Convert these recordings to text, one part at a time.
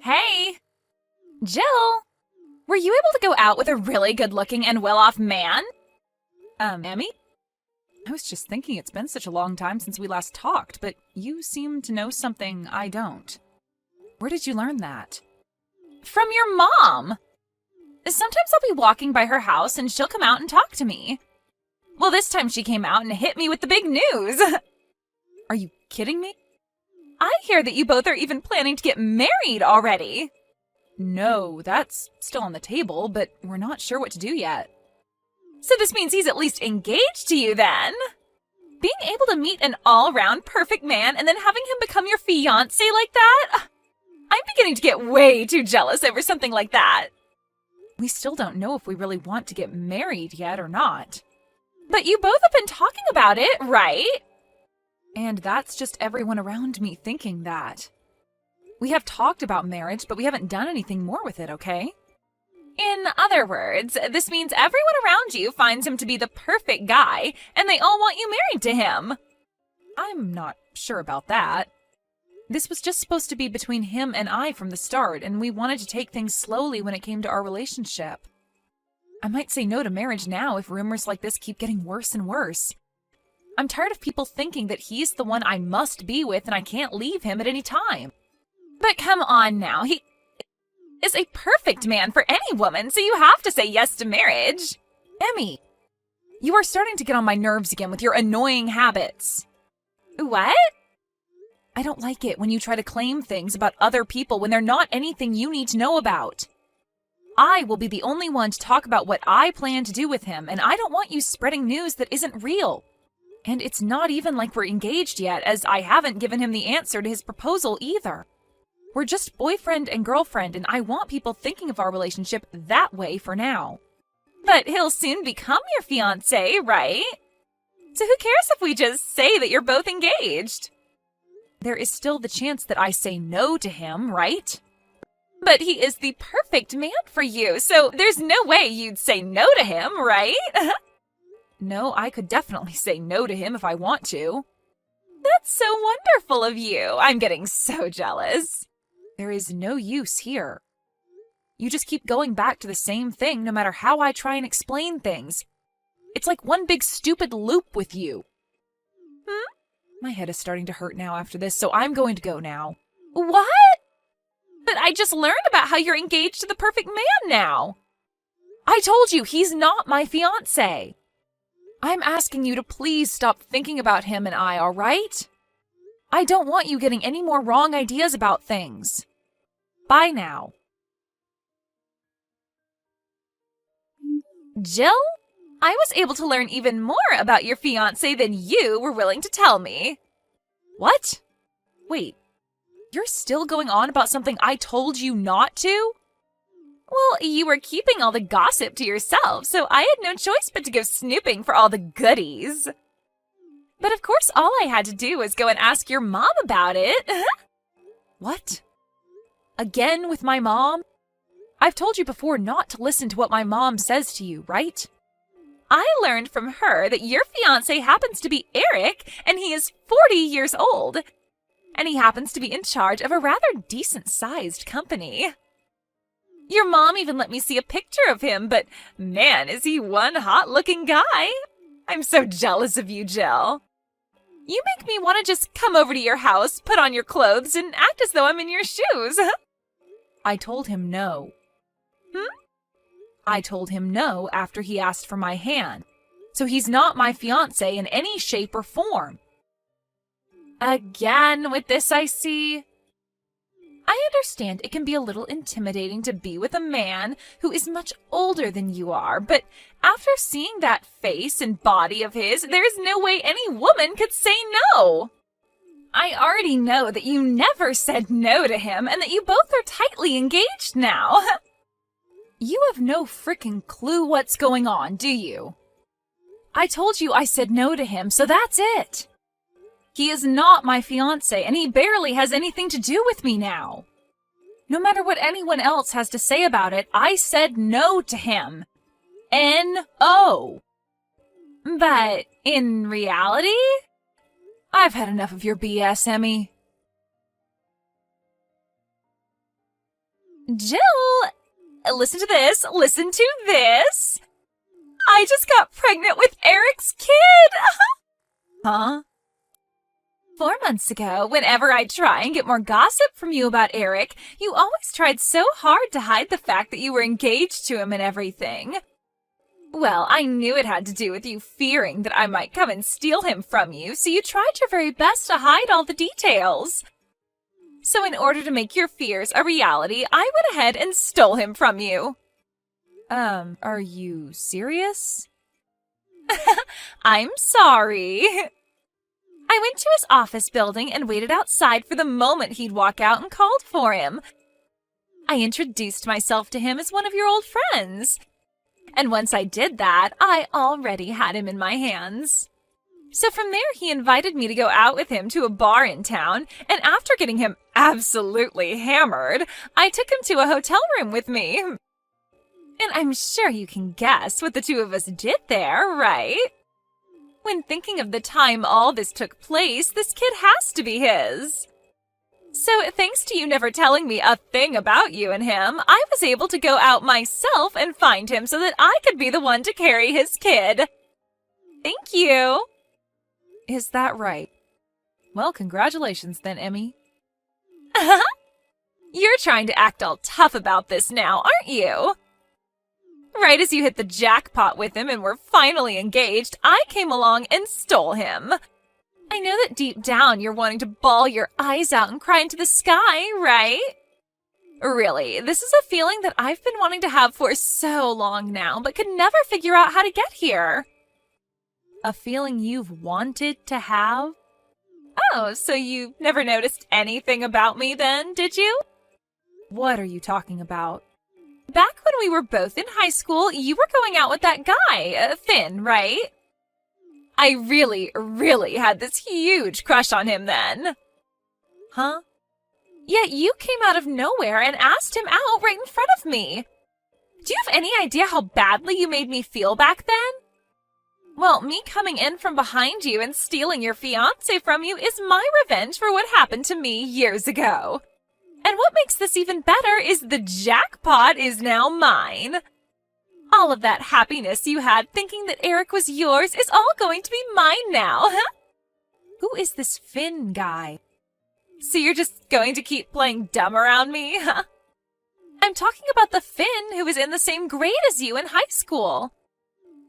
Hey, Jill, were you able to go out with a really good-looking and well-off man? Emmy? I was just thinking it's been such a long time since we last talked, but you seem to know something I don't. Where did you learn that? From your mom. Sometimes I'll be walking by her house and she'll come out and talk to me. Well, this time she came out and hit me with the big news. Are you kidding me? I hear that you both are even planning to get married already. No, that's still on the table, but we're not sure what to do yet. So this means he's at least engaged to you then? Being able to meet an all-round perfect man and then having him become your fiancé like that? I'm beginning to get way too jealous over something like that. We still don't know if we really want to get married yet or not. But you both have been talking about it, right? And that's just everyone around me thinking that. We have talked about marriage, but we haven't done anything more with it, okay? In other words, this means everyone around you finds him to be the perfect guy, and they all want you married to him. I'm not sure about that. This was just supposed to be between him and I from the start, and we wanted to take things slowly when it came to our relationship. I might say no to marriage now if rumors like this keep getting worse and worse. I'm tired of people thinking that he's the one I must be with and I can't leave him at any time. But come on now, he is a perfect man for any woman, so you have to say yes to marriage. Emmy, you are starting to get on my nerves again with your annoying habits. What? I don't like it when you try to claim things about other people when they're not anything you need to know about. I will be the only one to talk about what I plan to do with him, and I don't want you spreading news that isn't real. And it's not even like we're engaged yet, as I haven't given him the answer to his proposal either. We're just boyfriend and girlfriend, and I want people thinking of our relationship that way for now. But he'll soon become your fiancé, right? So who cares if we just say that you're both engaged? There is still the chance that I say no to him, right? But he is the perfect man for you, so there's no way you'd say no to him, right? No, I could definitely say no to him if I want to. That's so wonderful of you. I'm getting so jealous. There is no use here. You just keep going back to the same thing no matter how I try and explain things. It's like one big stupid loop with you. My head is starting to hurt now after this, so I'm going to go now. What? But I just learned about how you're engaged to the perfect man now. I told you, he's not my fiancé. I'm asking you to please stop thinking about him and I, all right? I don't want you getting any more wrong ideas about things. Bye now. Jill, I was able to learn even more about your fiancé than you were willing to tell me. What? Wait, you're still going on about something I told you not to? Well, you were keeping all the gossip to yourself, so I had no choice but to go snooping for all the goodies. But of course, all I had to do was go and ask your mom about it. What? Again with my mom? I've told you before not to listen to what my mom says to you, right? I learned from her that your fiancé happens to be Eric, and he is 40 years old. And he happens to be in charge of a rather decent-sized company. Your mom even let me see a picture of him, but man, is he one hot-looking guy. I'm so jealous of you, Jill. You make me want to just come over to your house, put on your clothes, and act as though I'm in your shoes. I told him no. I told him no after he asked for my hand, so he's not my fiancé in any shape or form. Again with this, I see. I understand it can be a little intimidating to be with a man who is much older than you are, but after seeing that face and body of his, there is no way any woman could say no. I already know that you never said no to him and that you both are tightly engaged now. You have no frickin' clue what's going on, do you? I told you I said no to him, so that's it. He is not my fiancé, and he barely has anything to do with me now. No matter what anyone else has to say about it, I said no to him. N-O. But in reality, I've had enough of your BS, Emmy. Jill, listen to this. Listen to this. I just got pregnant with Eric's kid. Huh? 4 months ago, whenever I'd try and get more gossip from you about Eric, you always tried so hard to hide the fact that you were engaged to him and everything. Well, I knew it had to do with you fearing that I might come and steal him from you, so you tried your very best to hide all the details. So in order to make your fears a reality, I went ahead and stole him from you. Are you serious? I'm sorry. I went to his office building and waited outside for the moment he'd walk out and called for him. I introduced myself to him as one of your old friends. And once I did that, I already had him in my hands. So from there, he invited me to go out with him to a bar in town, and after getting him absolutely hammered, I took him to a hotel room with me. And I'm sure you can guess what the two of us did there, right? When thinking of the time all this took place, this kid has to be his. So thanks to you never telling me a thing about you and him, I was able to go out myself and find him so that I could be the one to carry his kid. Thank you. Is that right? Well, congratulations then, Emmy. You're trying to act all tough about this now, aren't you? Right as you hit the jackpot with him and were finally engaged, I came along and stole him. I know that deep down you're wanting to bawl your eyes out and cry into the sky, right? Really, this is a feeling that I've been wanting to have for so long now, but could never figure out how to get here. A feeling you've wanted to have? Oh, so you never noticed anything about me then, did you? What are you talking about? Back when we were both in high school, you were going out with that guy, Finn, right? I really had this huge crush on him then. Huh? Yet you came out of nowhere and asked him out right in front of me. Do you have any idea how badly you made me feel back then? Well, me coming in from behind you and stealing your fiancé from you is my revenge for what happened to me years ago. And what makes this even better is the jackpot is now mine. All of that happiness you had thinking that Eric was yours is all going to be mine now, huh? Who is this Finn guy? So you're just going to keep playing dumb around me, huh? I'm talking about the Finn who was in the same grade as you in high school.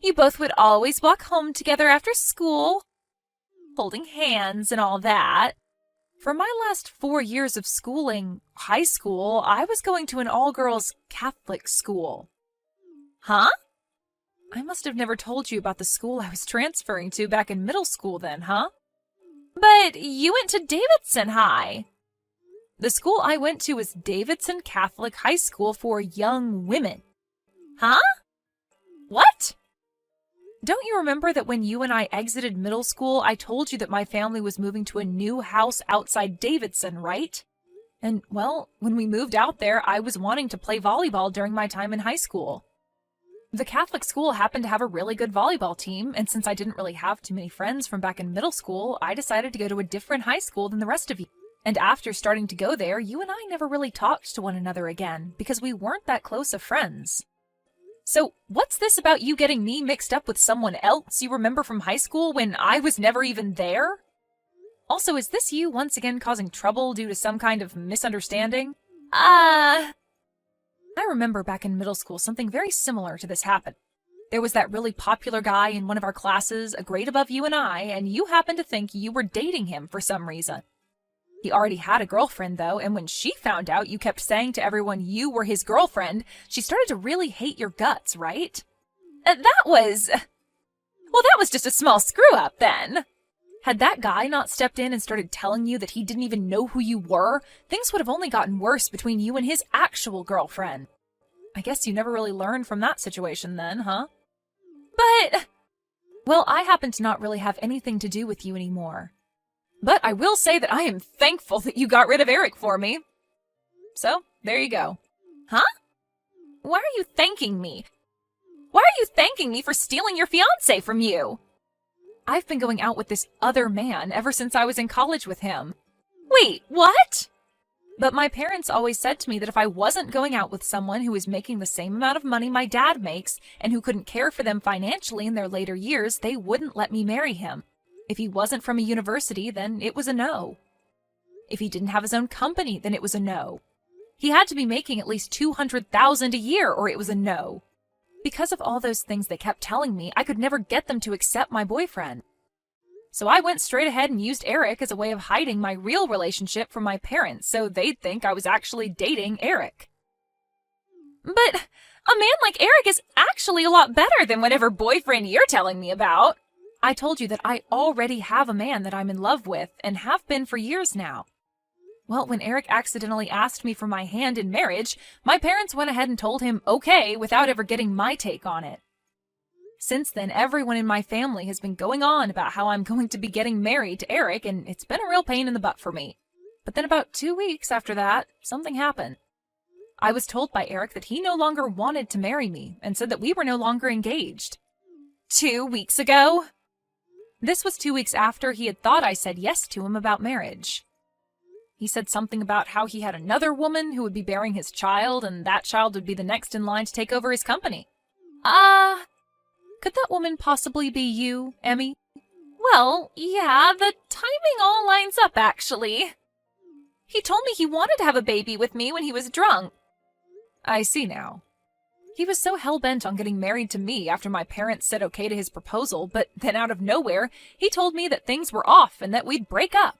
You both would always walk home together after school, holding hands and all that. For my last 4 years of schooling, high school, I was going to an all-girls Catholic school. Huh? I must have never told you about the school I was transferring to back in middle school then, huh? But you went to Davidson High. The school I went to was Davidson Catholic High School for young women. Huh? What? Don't you remember that when you and I exited middle school, I told you that my family was moving to a new house outside Davidson, right? And, well, when we moved out there, I was wanting to play volleyball during my time in high school. The Catholic school happened to have a really good volleyball team, and since I didn't really have too many friends from back in middle school, I decided to go to a different high school than the rest of you. And after starting to go there, you and I never really talked to one another again, because we weren't that close of friends. So, what's this about you getting me mixed up with someone else you remember from high school when I was never even there? Also, is this you once again causing trouble due to some kind of misunderstanding? I remember back in middle school something very similar to this happened. There was that really popular guy in one of our classes, a grade above you and you happened to think you were dating him for some reason. He already had a girlfriend, though, and when she found out you kept saying to everyone you were his girlfriend, she started to really hate your guts, right? That was just a small screw-up, then. Had that guy not stepped in and started telling you that he didn't even know who you were, things would have only gotten worse between you and his actual girlfriend. I guess you never really learned from that situation then, huh? But, well, I happen to not really have anything to do with you anymore. But I will say that I am thankful that you got rid of Eric for me. So, there you go. Huh? Why are you thanking me? Why are you thanking me for stealing your fiancé from you? I've been going out with this other man ever since I was in college with him. Wait, what? But my parents always said to me that if I wasn't going out with someone who was making the same amount of money my dad makes and who couldn't care for them financially in their later years, they wouldn't let me marry him. If he wasn't from a university, then it was a no. If he didn't have his own company, then it was a no. He had to be making at least $200,000 a year or it was a no. Because of all those things they kept telling me, I could never get them to accept my boyfriend. So I went straight ahead and used Eric as a way of hiding my real relationship from my parents so they'd think I was actually dating Eric. But a man like Eric is actually a lot better than whatever boyfriend you're telling me about. I told you that I already have a man that I'm in love with and have been for years now. Well, when Eric accidentally asked me for my hand in marriage, my parents went ahead and told him okay without ever getting my take on it. Since then, everyone in my family has been going on about how I'm going to be getting married to Eric, and it's been a real pain in the butt for me. But then about 2 weeks after that, something happened. I was told by Eric that he no longer wanted to marry me and said that we were no longer engaged. 2 weeks ago? This was 2 weeks after he had thought I said yes to him about marriage. He said something about how he had another woman who would be bearing his child, and that child would be the next in line to take over his company. Could that woman possibly be you, Emmy? Well, yeah, the timing all lines up, actually. He told me he wanted to have a baby with me when he was drunk. I see now. He was so hell-bent on getting married to me after my parents said okay to his proposal, but then out of nowhere, he told me that things were off and that we'd break up.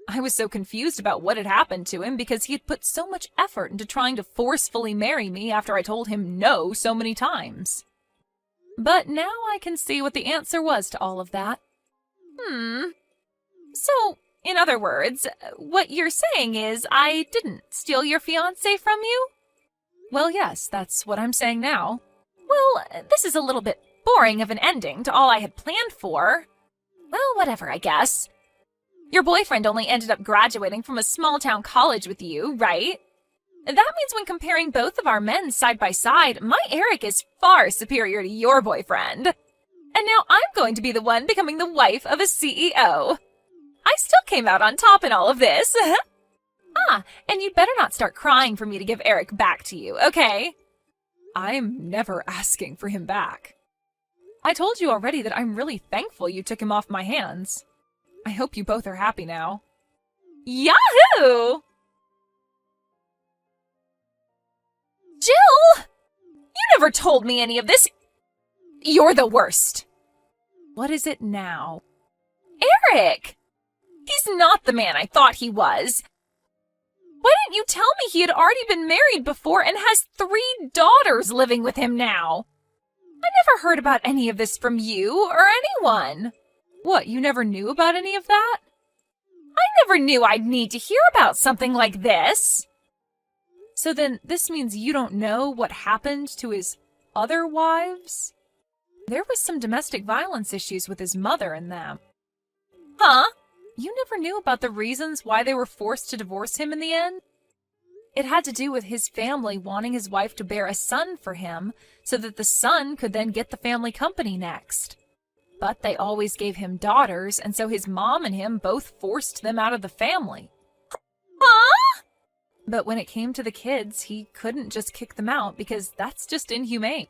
I was so confused about what had happened to him because he had put so much effort into trying to forcefully marry me after I told him no so many times. But now I can see what the answer was to all of that. So, in other words, what you're saying is I didn't steal your fiancé from you? Well, yes, that's what I'm saying now. Well, this is a little bit boring of an ending to all I had planned for. Well, whatever, I guess. Your boyfriend only ended up graduating from a small-town college with you, right? That means when comparing both of our men side by side, my Eric is far superior to your boyfriend. And now I'm going to be the one becoming the wife of a CEO. I still came out on top in all of this. And you'd better not start crying for me to give Eric back to you, okay? I'm never asking for him back. I told you already that I'm really thankful you took him off my hands. I hope you both are happy now. Yahoo! Jill! You never told me any of this. You're the worst. What is it now? Eric! He's not the man I thought he was. Why didn't you tell me he had already been married before and has 3 daughters living with him now? I never heard about any of this from you or anyone. What, you never knew about any of that? I never knew I'd need to hear about something like this. So then this means you don't know what happened to his other wives? There was some domestic violence issues with his mother and them. Huh? You never knew about the reasons why they were forced to divorce him in the end? It had to do with his family wanting his wife to bear a son for him so that the son could then get the family company next. But they always gave him daughters, and so his mom and him both forced them out of the family. Huh? But when it came to the kids, he couldn't just kick them out because that's just inhumane.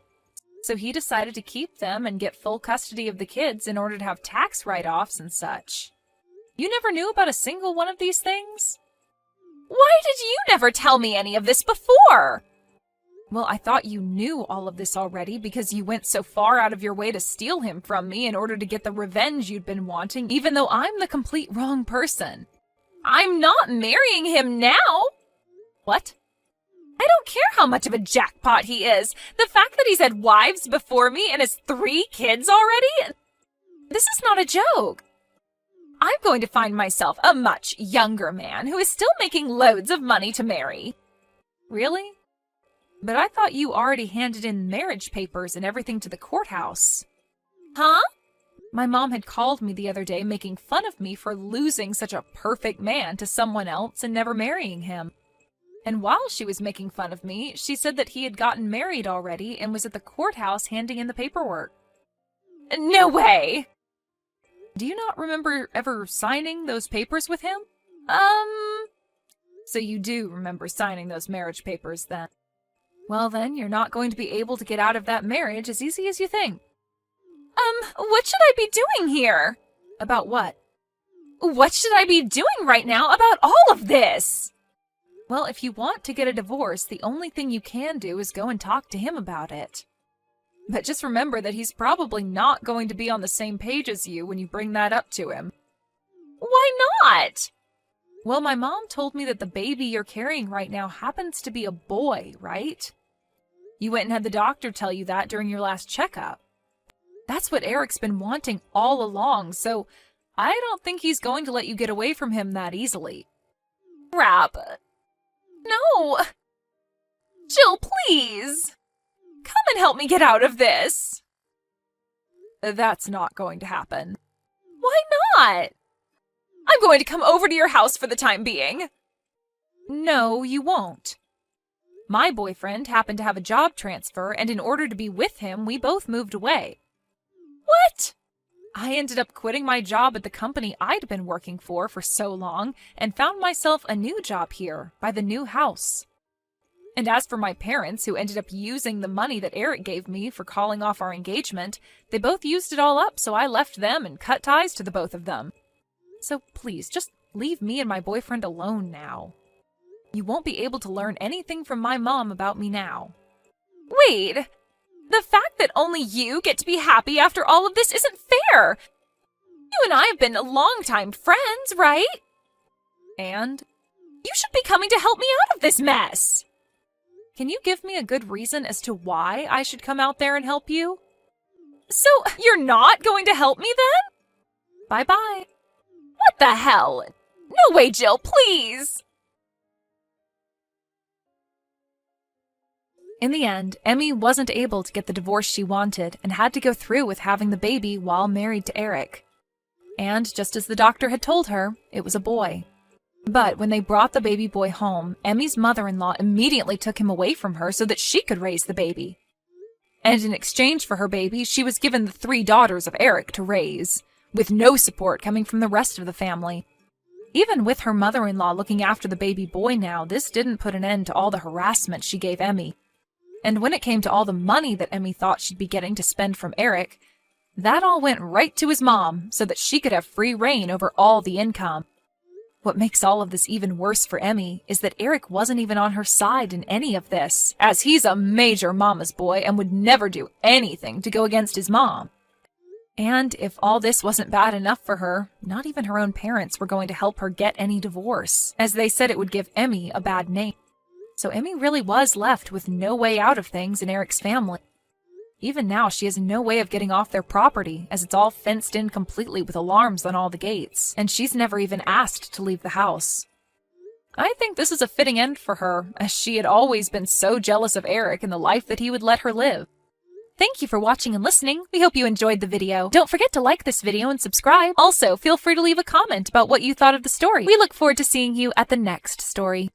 So he decided to keep them and get full custody of the kids in order to have tax write-offs and such. You never knew about a single one of these things? Why did you never tell me any of this before? Well, I thought you knew all of this already because you went so far out of your way to steal him from me in order to get the revenge you'd been wanting, even though I'm the complete wrong person. I'm not marrying him now. What? I don't care how much of a jackpot he is. The fact that he's had wives before me and has 3 kids already? This is not a joke. I'm going to find myself a much younger man who is still making loads of money to marry. Really? But I thought you already handed in marriage papers and everything to the courthouse. Huh? My mom had called me the other day making fun of me for losing such a perfect man to someone else and never marrying him. And while she was making fun of me, she said that he had gotten married already and was at the courthouse handing in the paperwork. No way! Do you not remember ever signing those papers with him? So you do remember signing those marriage papers then? Well then, you're not going to be able to get out of that marriage as easy as you think. What should I be doing here? About what? What should I be doing right now about all of this? Well, if you want to get a divorce, the only thing you can do is go and talk to him about it. But just remember that he's probably not going to be on the same page as you when you bring that up to him. Why not? Well, my mom told me that the baby you're carrying right now happens to be a boy, right? You went and had the doctor tell you that during your last checkup. That's what Eric's been wanting all along, so I don't think he's going to let you get away from him that easily. Crap. No. Jill, please. Come and help me get out of this. That's not going to happen. Why not? I'm going to come over to your house for the time being. No, you won't. My boyfriend happened to have a job transfer, and in order to be with him, we both moved away. What? I ended up quitting my job at the company I'd been working for so long and found myself a new job here by the new house. And as for my parents, who ended up using the money that Eric gave me for calling off our engagement, they both used it all up, so I left them and cut ties to the both of them. So please, just leave me and my boyfriend alone now. You won't be able to learn anything from my mom about me now. Wait, the fact that only you get to be happy after all of this isn't fair. You and I have been longtime friends, right? And you should be coming to help me out of this mess. Can you give me a good reason as to why I should come out there and help you? So, you're not going to help me then? Bye-bye. What the hell? No way, Jill, please! In the end, Emmy wasn't able to get the divorce she wanted and had to go through with having the baby while married to Eric. And just as the doctor had told her, it was a boy. But when they brought the baby boy home, Emmy's mother-in-law immediately took him away from her so that she could raise the baby. And in exchange for her baby, she was given the 3 daughters of Eric to raise, with no support coming from the rest of the family. Even with her mother-in-law looking after the baby boy now, this didn't put an end to all the harassment she gave Emmy. And when it came to all the money that Emmy thought she'd be getting to spend from Eric, that all went right to his mom so that she could have free reign over all the income. What makes all of this even worse for Emmy is that Eric wasn't even on her side in any of this, as he's a major mama's boy and would never do anything to go against his mom. And if all this wasn't bad enough for her, not even her own parents were going to help her get any divorce, as they said it would give Emmy a bad name. So Emmy really was left with no way out of things in Eric's family. Even now, she has no way of getting off their property, as it's all fenced in completely with alarms on all the gates, and she's never even asked to leave the house. I think this is a fitting end for her, as she had always been so jealous of Eric and the life that he would let her live. Thank you for watching and listening. We hope you enjoyed the video. Don't forget to like this video and subscribe. Also, feel free to leave a comment about what you thought of the story. We look forward to seeing you at the next story.